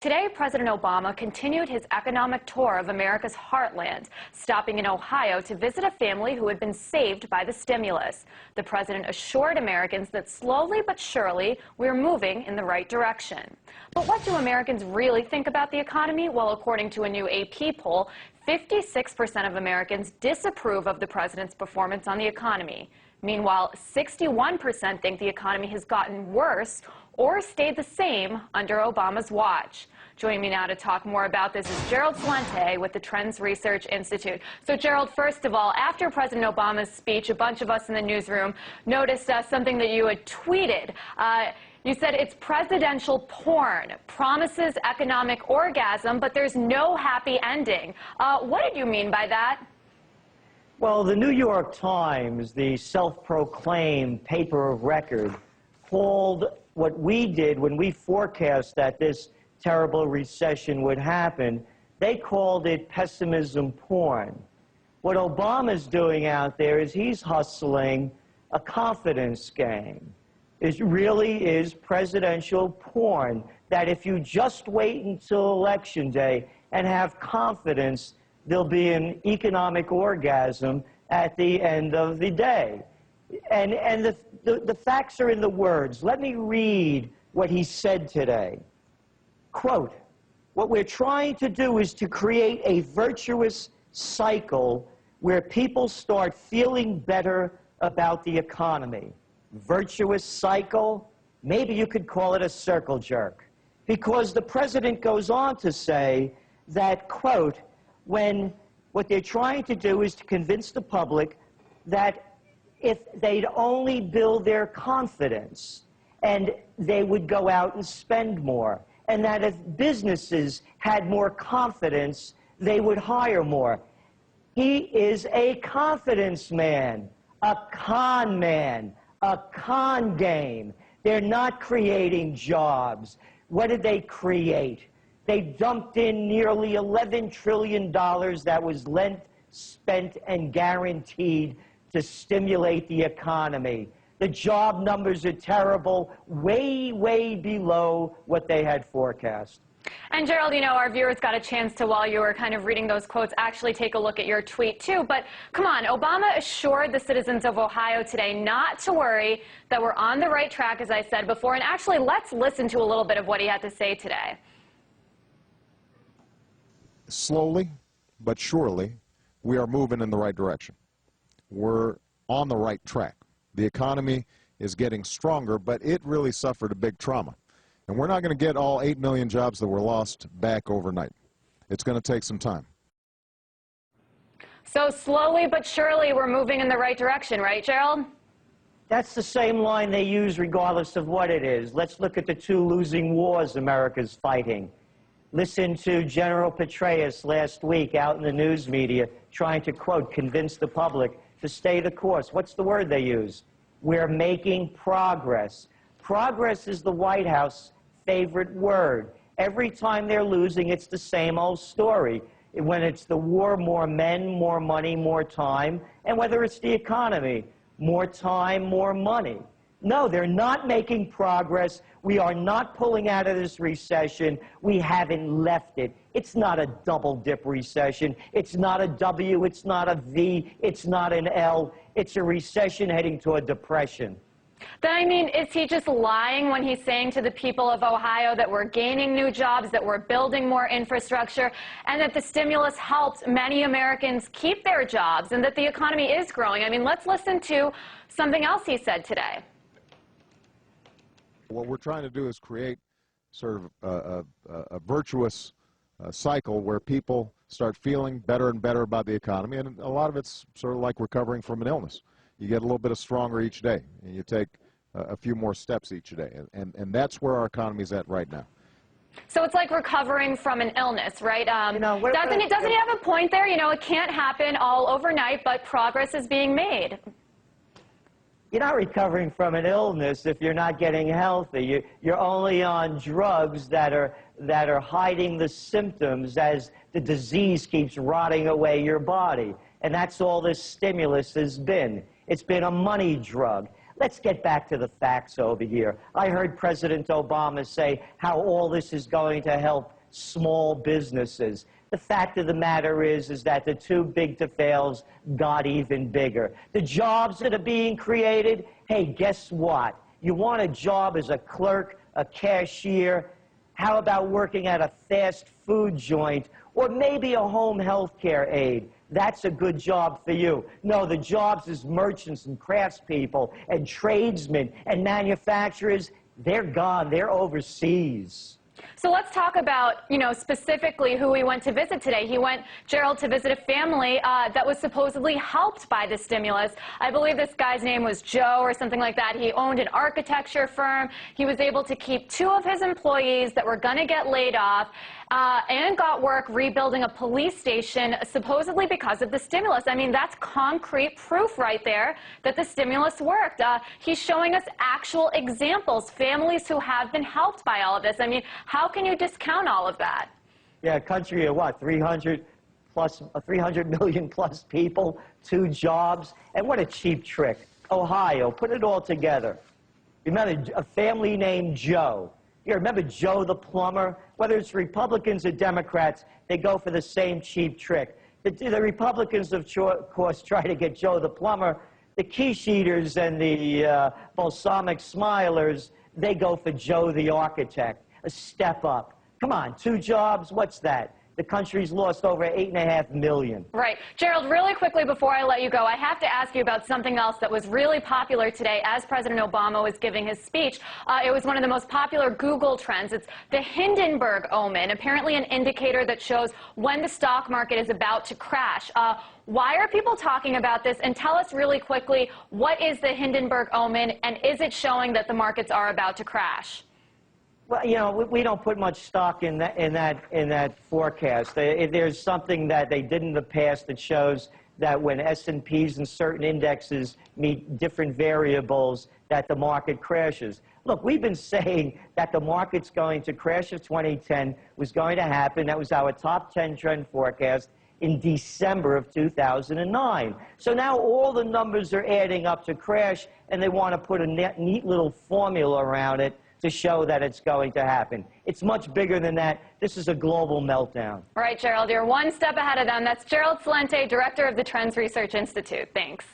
Today, President Obama continued his economic tour of America's heartland, stopping in Ohio to visit a family who had been saved by the stimulus. The president assured Americans that slowly but surely we're moving in the right direction. But what do Americans really think about the economy? Well, according to a new AP poll, 56% of Americans disapprove of the president's performance on the economy. Meanwhile, 61% think the economy has gotten worse or stayed the same under Obama's watch. Joining me now to talk more about this is Gerald Celente with the Trends Research Institute. So, Gerald, first of all, after President Obama's speech, a bunch of us in the newsroom noticed something that you had tweeted. You said it's presidential porn, promises economic orgasm, but there's no happy ending. What did you mean by that? Well, the New York Times, the self-proclaimed paper of record, called what we did when we forecast that this terrible recession would happen, they called it pessimism porn. What Obama's doing out there is he's hustling a confidence game. It really is presidential porn, that if you just wait until Election Day and have confidence, there'll be an economic orgasm at the end of the day. And the facts are in the words. Let me read what he said today. Quote, "What we're trying to do is to create a virtuous cycle where people start feeling better about the economy." Virtuous cycle? Maybe you could call it a circle jerk. Because the president goes on to say that, quote, what they're trying to do is to convince the public that if they'd only build their confidence and they would go out and spend more, and that if businesses had more confidence, they would hire more. He is a confidence man, a con man, a con game. They're not creating jobs. What did they create? They dumped in nearly $11 trillion that was lent, spent, and guaranteed to stimulate the economy. The job numbers are terrible, way, way below what they had forecast. And Gerald, you know, our viewers got a chance to, while you were kind of reading those quotes, actually take a look at your tweet too. But come on, Obama assured the citizens of Ohio today not to worry, that we're on the right track, as I said before. And actually, let's listen to a little bit of what he had to say today. Slowly but surely, we are moving in the right direction. We're on the right track. The economy is getting stronger, but it really suffered a big trauma. And we're not going to get all 8 million jobs that were lost back overnight. It's going to take some time. So slowly but surely, we're moving in the right direction, right, Gerald? That's the same line they use regardless of what it is. Let's look at the two losing wars America's fighting. Listen to General Petraeus last week out in the news media trying to, quote, convince the public to stay the course. What's the word they use? We're making progress. Progress is the White House favorite word. Every time they're losing, it's the same old story. When it's the war, more men, more money, more time. And whether it's the economy, more time, more money. No, they're not making progress. We are not pulling out of this recession. We haven't left it. It's not a double-dip recession. It's not a W. It's not a V. It's not an L. It's a recession heading to a depression. Then, I mean, is he just lying when he's saying to the people of Ohio that we're gaining new jobs, that we're building more infrastructure, and that the stimulus helped many Americans keep their jobs, and that the economy is growing? I mean, let's listen to something else he said today. What we're trying to do is create sort of a virtuous cycle where people start feeling better and better about the economy, and a lot of it's sort of like recovering from an illness. You get a little bit stronger each day, and you take a few more steps each day, and that's where our economy's at right now. So it's like recovering from an illness, right? Doesn't he have a point there? You know, it can't happen all overnight, but progress is being made. You're not recovering from an illness if you're not getting healthy. You're only on drugs that are hiding the symptoms as the disease keeps rotting away your body. And that's all this stimulus has been. It's been a money drug. Let's get back to the facts over here. I heard President Obama say how all this is going to help small businesses. The fact of the matter is that the too big to fails got even bigger. The jobs that are being created, hey, guess what? You want a job as a clerk, a cashier? How about working at a fast food joint or maybe a home health care aide? That's a good job for you. No, the jobs as merchants and craftspeople and tradesmen and manufacturers, they're gone. They're overseas. So let's talk about, specifically who he went to visit today. He went, Gerald, to visit a family that was supposedly helped by the stimulus. I believe this guy's name was Joe or something like that. He owned an architecture firm. He was able to keep 2 of his employees that were going to get laid off and got work rebuilding a police station supposedly because of the stimulus. I mean, that's concrete proof right there that the stimulus worked. He's showing us actual examples, families who have been helped by all of this. I mean, how can you discount all of that? Yeah, a country of what, 300 million plus people, 2 jobs, and what a cheap trick. Ohio, put it all together. Remember a family named Joe. You remember Joe the plumber? Whether it's Republicans or Democrats, they go for the same cheap trick. The Republicans, of course, try to get Joe the plumber. The quiche eaters and the balsamic smilers, they go for Joe the architect. A step up. Come on, 2 jobs, what's that? The country's lost over 8.5 million. Right. Gerald, really quickly before I let you go, I have to ask you about something else that was really popular today as President Obama was giving his speech. It was one of the most popular Google trends. It's the Hindenberg Omen, apparently an indicator that shows when the stock market is about to crash. Why are people talking about this? And tell us really quickly, what is the Hindenberg Omen, and is it showing that the markets are about to crash? Well, we don't put much stock in that forecast. There's something that they did in the past that shows that when S&Ps and certain indexes meet different variables, that the market crashes. Look, we've been saying that the market's going to crash if 2010 was going to happen. That was our top 10 trend forecast in December of 2009. So now all the numbers are adding up to crash, and they want to put a neat little formula around it to show that it's going to happen. It's much bigger than that. This is a global meltdown. All right, Gerald, you're one step ahead of them. That's Gerald Celente, Director of the Trends Research Institute. Thanks.